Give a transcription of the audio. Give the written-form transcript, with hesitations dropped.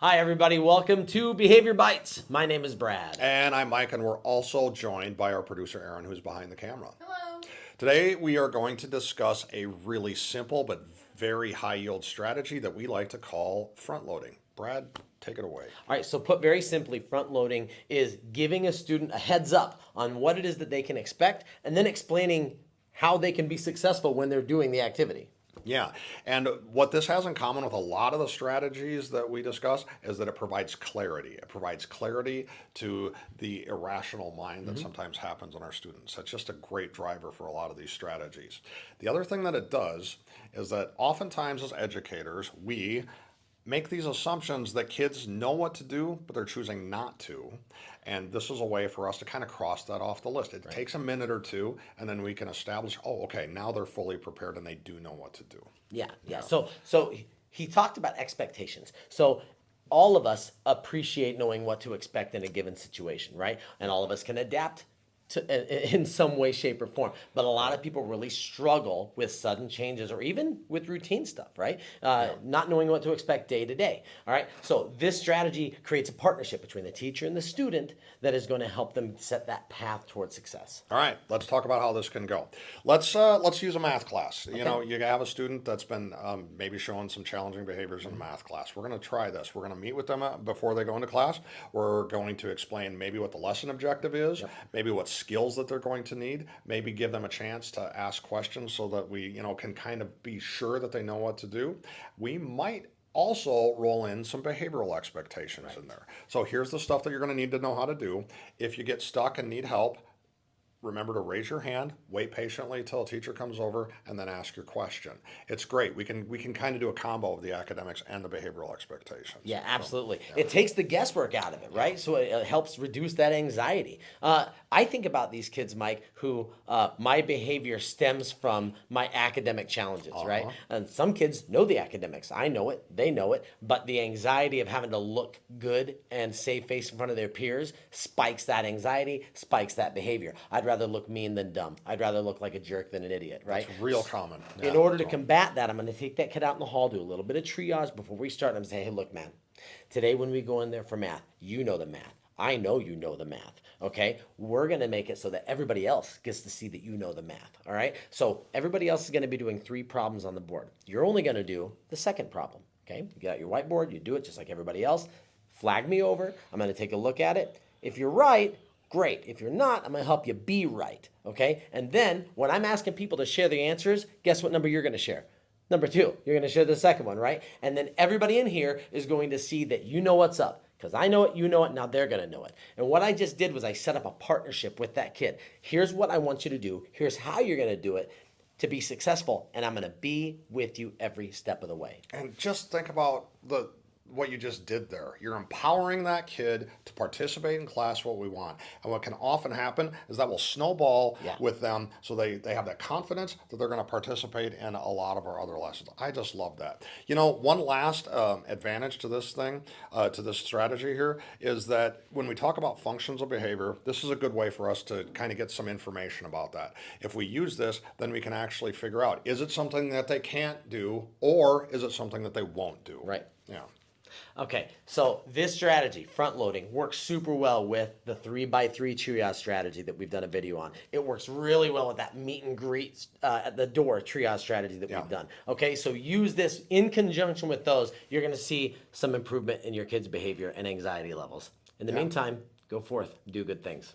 Hi, everybody. Welcome to Behavior Bites. My name is Brad. And I'm Mike, and we're also joined by our producer, Aaron, who's behind the camera. Hello. Today, we are going to discuss a really simple but very high yield strategy that we like to call front loading. Brad, take it away. All right, so put very simply, front loading is giving a student a heads up on what it is that they can expect and then explaining how they can be successful when they're doing the activity. Yeah, and what this has in common with a lot of the strategies that we discuss is that it provides clarity. It provides clarity to the irrational mind that sometimes happens in our students. That's just a great driver for a lot of these strategies. The other thing that it does is that oftentimes as educators, we make these assumptions that kids know what to do, but they're choosing not to. And this is a way for us to kind of cross that off the list. It takes a minute or two, and then we can establish, oh, okay, now they're fully prepared and they do know what to do. Yeah. So he talked about expectations. So all of us appreciate knowing what to expect in a given situation, right? And all of us can adapt in some way, shape, or form. But a lot of people really struggle with sudden changes or even with routine stuff, right? Not knowing what to expect day to day. All right. So this strategy creates a partnership between the teacher and the student that is going to help them set that path towards success. All right, let's talk about how this can go. Let's use a math class. You know, you have a student that's been maybe showing some challenging behaviors in a math class. We're going to try this. We're going to meet with them before they go into class. We're going to explain maybe what the lesson objective is, maybe what skills that they're going to need, maybe give them a chance to ask questions so that we, can kind of be sure that they know what to do. We might also roll in some behavioral expectations in there. So here's the stuff that you're going to need to know how to do. If you get stuck and need help, remember to raise your hand, wait patiently till a teacher comes over, and then ask your question. It's great. We can kind of do a combo of the academics and the behavioral expectations. Yeah, absolutely. It takes the guesswork out of it, right? So it helps reduce that anxiety. I think about these kids, Mike, who my behavior stems from my academic challenges, right? And some kids know the academics. I know it. They know it. But the anxiety of having to look good and save face in front of their peers spikes that anxiety, spikes that behavior. I'd rather look mean than dumb. I'd rather look like a jerk than an idiot, right? It's real common. In order to combat that, I'm going to take that kid out in the hall, do a little bit of triage before we start. And I'm say, hey, look, man, today when we go in there for math, you know the math. I know you know the math, okay? We're going to make it so that everybody else gets to see that you know the math, all right? So everybody else is going to be doing 3 problems on the board. You're only going to do the second problem, okay? You get out your whiteboard, you do it just like everybody else. Flag me over. I'm going to take a look at it. If you're right, great. If you're not, I'm going to help you be right, okay? And then when I'm asking people to share the answers, guess what number you're going to share? Number 2. You're going to share the second one, right? And then everybody in here is going to see that you know what's up. Because I know it, you know it, now they're going to know it. And what I just did was I set up a partnership with that kid. Here's what I want you to do. Here's how you're going to do it to be successful. And I'm going to be with you every step of the way. And just think about what you just did there. You're empowering that kid to participate in class what we want. And what can often happen is that will snowball with them so they have that confidence that they're going to participate in a lot of our other lessons. I just love that. One last advantage to this thing, to this strategy here, is that when we talk about functions of behavior, this is a good way for us to kind of get some information about that. If we use this, then we can actually figure out, is it something that they can't do or is it something that they won't do? Right. Yeah. Okay, so this strategy, front loading, works super well with the 3x3 triage strategy that we've done a video on. It works really well with that meet and greet at the door triage strategy that we've done. Okay, so use this in conjunction with those. You're going to see some improvement in your kids' behavior and anxiety levels. In the meantime, go forth, do good things.